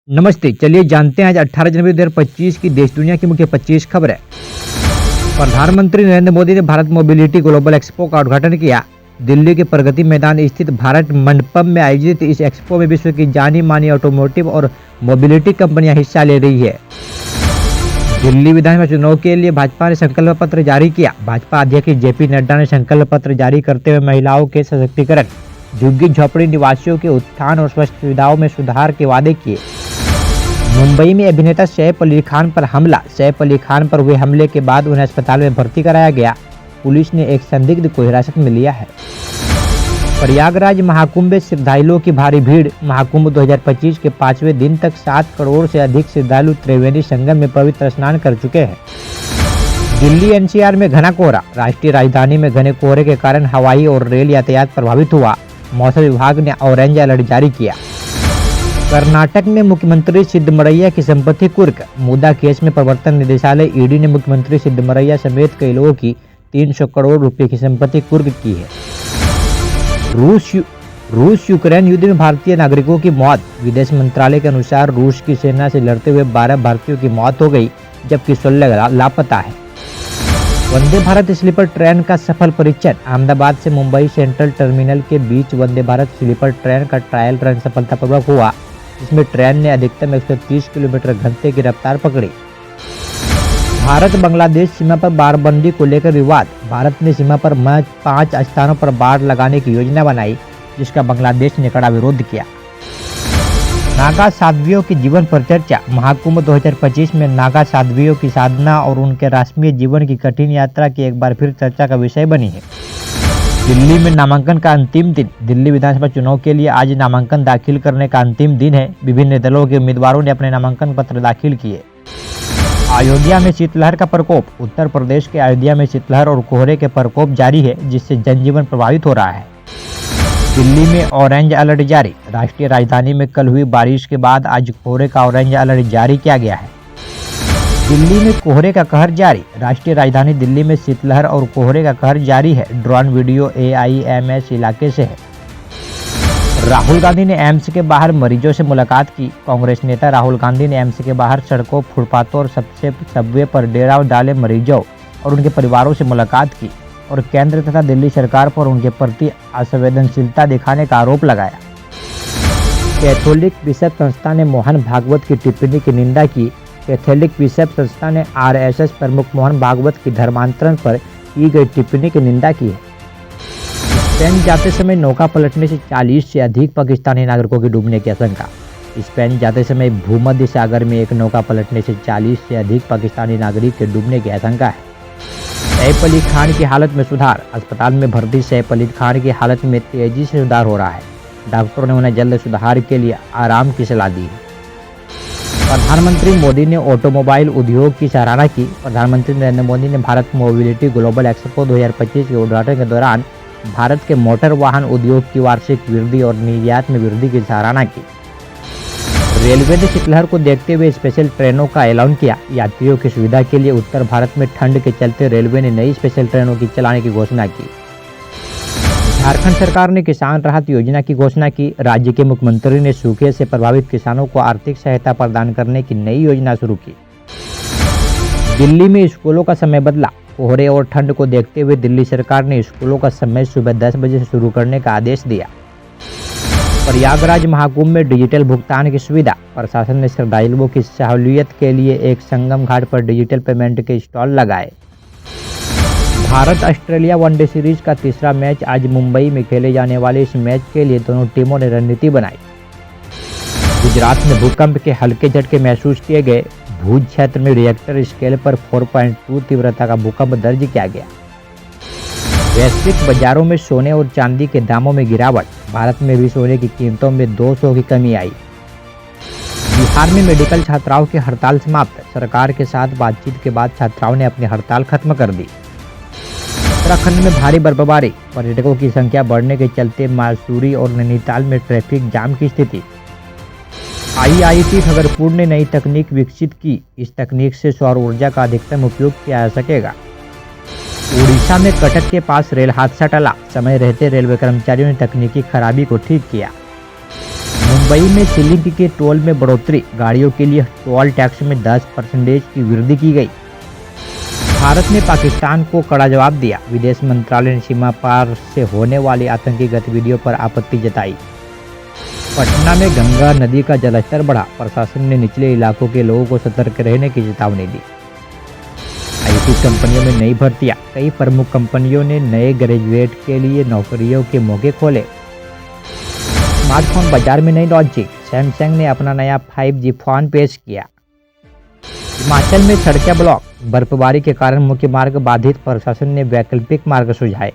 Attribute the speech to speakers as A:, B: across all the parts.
A: नमस्ते, चलिए जानते हैं आज 18 जनवरी 2025 की देश दुनिया की मुख्य 25 खबरें। प्रधानमंत्री नरेंद्र मोदी ने भारत मोबिलिटी ग्लोबल एक्सपो का उद्घाटन किया। दिल्ली के प्रगति मैदान स्थित भारत मंडपम में आयोजित इस एक्सपो में विश्व की जानी मानी ऑटोमोटिव और मोबिलिटी कंपनियां हिस्सा ले रही है। दिल्ली विधानसभा चुनाव के लिए भाजपा ने संकल्प पत्र जारी किया। भाजपा अध्यक्ष जेपी नड्डा ने संकल्प पत्र जारी करते हुए महिलाओं के सशक्तिकरण, झुग्गी झोपड़ी निवासियों के उत्थान और स्वास्थ्य सुविधाओं में सुधार के वादे किए। मुंबई में अभिनेता सैफ अली खान पर हमला। सैफ अली खान पर हुए हमले के बाद उन्हें अस्पताल में भर्ती कराया गया। पुलिस ने एक संदिग्ध को हिरासत में लिया है। प्रयागराज महाकुंभ में श्रद्धालुओं की भारी भीड़। महाकुंभ 2025 के 5वें दिन तक 7 करोड़ से अधिक श्रद्धालु त्रिवेणी संगम में पवित्र स्नान कर चुके हैं। दिल्ली एनसीआर में घना कोहरा। राष्ट्रीय राजधानी में घने कोहरे के कारण हवाई और रेल यातायात प्रभावित हुआ। मौसम विभाग ने ऑरेंज अलर्ट जारी किया। कर्नाटक में मुख्यमंत्री सिद्धमरैया की संपत्ति कुर्क। मुद्दा केस में प्रवर्तन निदेशालय ईडी ने मुख्यमंत्री सिद्धमरैया समेत कई लोगों की 300 करोड़ रुपए की संपत्ति कुर्क की है। रूस यूक्रेन युद्ध में भारतीय नागरिकों की मौत। विदेश मंत्रालय के अनुसार रूस की सेना से लड़ते हुए 12 भारतीयों की मौत हो गई, जबकि 16 लापता है। वंदे भारत स्लीपर ट्रेन का सफल परीक्षण। अहमदाबाद से मुंबई सेंट्रल टर्मिनल के बीच वंदे भारत स्लीपर ट्रेन का ट्रायल रन सफलतापूर्वक हुआ, जिसमें ट्रेन ने अधिकतम 130 किलोमीटर घंटे की रफ्तार पकड़ी। भारत बांग्लादेश सीमा पर बाड़बंदी को लेकर विवाद। भारत ने सीमा पर 5 स्थानों पर बाड़ लगाने की योजना बनाई, जिसका बांग्लादेश ने कड़ा विरोध किया। नागा साध्वियों के जीवन पर चर्चा। महाकुंभ 2025 में नागा साध्वियों की साधना और उनके राष्ट्रीय जीवन की कठिन यात्रा की एक बार फिर चर्चा का विषय बनी है। दिल्ली में नामांकन का अंतिम दिन। दिल्ली विधानसभा चुनाव के लिए आज नामांकन दाखिल करने का अंतिम दिन है। विभिन्न दलों के उम्मीदवारों ने अपने नामांकन पत्र दाखिल किए। अयोध्या में शीतलहर का प्रकोप। उत्तर प्रदेश के अयोध्या में शीतलहर और कोहरे के प्रकोप जारी है, जिससे जनजीवन प्रभावित हो रहा है। दिल्ली में ऑरेंज अलर्ट जारी। राष्ट्रीय राजधानी में कल हुई बारिश के बाद आज कोहरे का ऑरेंज अलर्ट जारी किया गया है। दिल्ली में कोहरे का कहर जारी। राष्ट्रीय राजधानी दिल्ली में शीतलहर और कोहरे का कहर जारी है। ड्रोन वीडियो AIMS इलाके से है। राहुल गांधी ने एम्स के बाहर मरीजों से मुलाकात की। कांग्रेस नेता राहुल गांधी ने एम्स के बाहर सड़कों, फुटपाथों और सबवे पर डेरा डाले मरीजों और उनके परिवारों से मुलाकात की और केंद्र तथा दिल्ली सरकार पर उनके प्रति असंवेदनशीलता दिखाने का आरोप लगाया। कैथोलिक बिशप संस्था ने मोहन भागवत की टिप्पणी की निंदा की। कैथोलिक बिशप संस्था ने RSS प्रमुख मोहन भागवत की धर्मांतरण पर की गई टिप्पणी की निंदा की है। स्पेन जाते समय नौका पलटने से 40 से अधिक पाकिस्तानी नागरिकों की डूबने की आशंका। स्पेन जाते समय भूमध्य सागर में एक नौका पलटने से 40 से अधिक पाकिस्तानी नागरिक के डूबने की आशंका है। सैफ अली खान की हालत में सुधार। अस्पताल में भर्ती सैफ अली खान की हालत में तेजी से सुधार हो रहा है। डॉक्टरों ने उन्हें जल्द सुधार के लिए आराम की सलाह दी है। प्रधानमंत्री मोदी ने ऑटोमोबाइल उद्योग की सराहना की। प्रधानमंत्री नरेंद्र मोदी ने भारत मोबिलिटी ग्लोबल एक्सपो 2025 के उद्घाटन के दौरान भारत के मोटर वाहन उद्योग की वार्षिक वृद्धि और निर्यात में वृद्धि की सराहना की। रेलवे ने शीतलहर को देखते हुए स्पेशल ट्रेनों का ऐलान किया। यात्रियों की सुविधा के लिए उत्तर भारत में ठंड के चलते रेलवे ने नई स्पेशल ट्रेनों की चलाने की घोषणा की। झारखंड सरकार ने किसान राहत योजना की घोषणा की। राज्य के मुख्यमंत्री ने सूखे से प्रभावित किसानों को आर्थिक सहायता प्रदान करने की नई योजना शुरू की। दिल्ली में स्कूलों का समय बदला। कोहरे और ठंड को देखते हुए दिल्ली सरकार ने स्कूलों का समय सुबह 10 बजे से शुरू करने का आदेश दिया। प्रयागराज महाकुंभ में डिजिटल भुगतान की सुविधा। प्रशासन ने श्रद्धालुओं की सहूलियत के लिए एक संगम घाट पर डिजिटल पेमेंट के स्टॉल लगाए। भारत ऑस्ट्रेलिया वनडे सीरीज का तीसरा मैच आज मुंबई में खेले जाने वाले इस मैच के लिए दोनों टीमों ने रणनीति बनाई। गुजरात में भूकंप के हल्के झटके महसूस किए गए। भुज क्षेत्र में रिएक्टर स्केल पर 4.2 तीव्रता का भूकंप दर्ज किया गया। वैश्विक बाजारों में सोने और चांदी के दामों में गिरावट। भारत में भी सोने की कीमतों में 200 की कमी आई। बिहार में मेडिकल छात्राओं की हड़ताल समाप्त। सरकार के साथ बातचीत के बाद छात्राओं ने अपनी हड़ताल खत्म कर दी। उत्तराखंड में भारी बर्फबारी। पर्यटकों की संख्या बढ़ने के चलते मसूरी और नैनीताल में ट्रैफिक जाम की स्थिति। IIT खगरपुर ने नई तकनीक विकसित की। इस तकनीक से सौर ऊर्जा का अधिकतम उपयोग किया जा सकेगा। उड़ीसा में कटक के पास रेल हादसा टला। समय रहते रेलवे कर्मचारियों ने तकनीकी खराबी को ठीक किया। मुंबई में सीलिंग के टोल में बढ़ोतरी, गाड़ियों के लिए टोल टैक्स में 10% की वृद्धि की गई। भारत ने पाकिस्तान को कड़ा जवाब दिया, विदेश मंत्रालय ने सीमा पार से होने वाली आतंकी गतिविधियों पर आपत्ति जताई। पटना में गंगा नदी का जलस्तर बढ़ा, प्रशासन ने निचले इलाकों के लोगों को सतर्क रहने की चेतावनी दी। आईटी कंपनियों में नई भर्तियां, कई प्रमुख कंपनियों ने नए ग्रेजुएट के लिए नौकरियों के मौके खोले। स्मार्टफोन बाजार में नई लॉन्चिंग, सैमसंग ने अपना नया 5G फोन पेश किया। हिमाचल में सड़कें ब्लॉक, बर्फबारी के कारण मुख्य मार्ग बाधित, प्रशासन ने वैकल्पिक मार्ग सुझाए।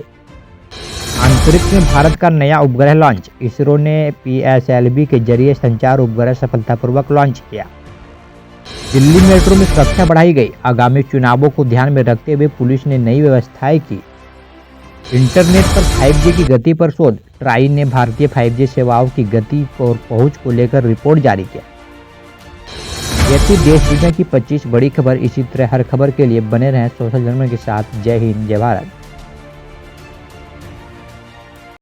A: अंतरिक्ष में भारत का नया उपग्रह लॉन्च, इसरो ने PSLV के जरिए संचार उपग्रह सफलतापूर्वक लॉन्च किया। दिल्ली मेट्रो में सुरक्षा बढ़ाई गई, आगामी चुनावों को ध्यान में रखते हुए पुलिस ने नई व्यवस्थाएं की। इंटरनेट पर 5G की गति पर शोध, ट्राई ने भारतीय 5G सेवाओं की गति और पहुंच को लेकर रिपोर्ट जारी किया। ये थी देश दुनिया की 25 बड़ी खबर। इसी तरह हर खबर के लिए बने रहें सोशल जर्नल के साथ। जय हिंद, जय भारत।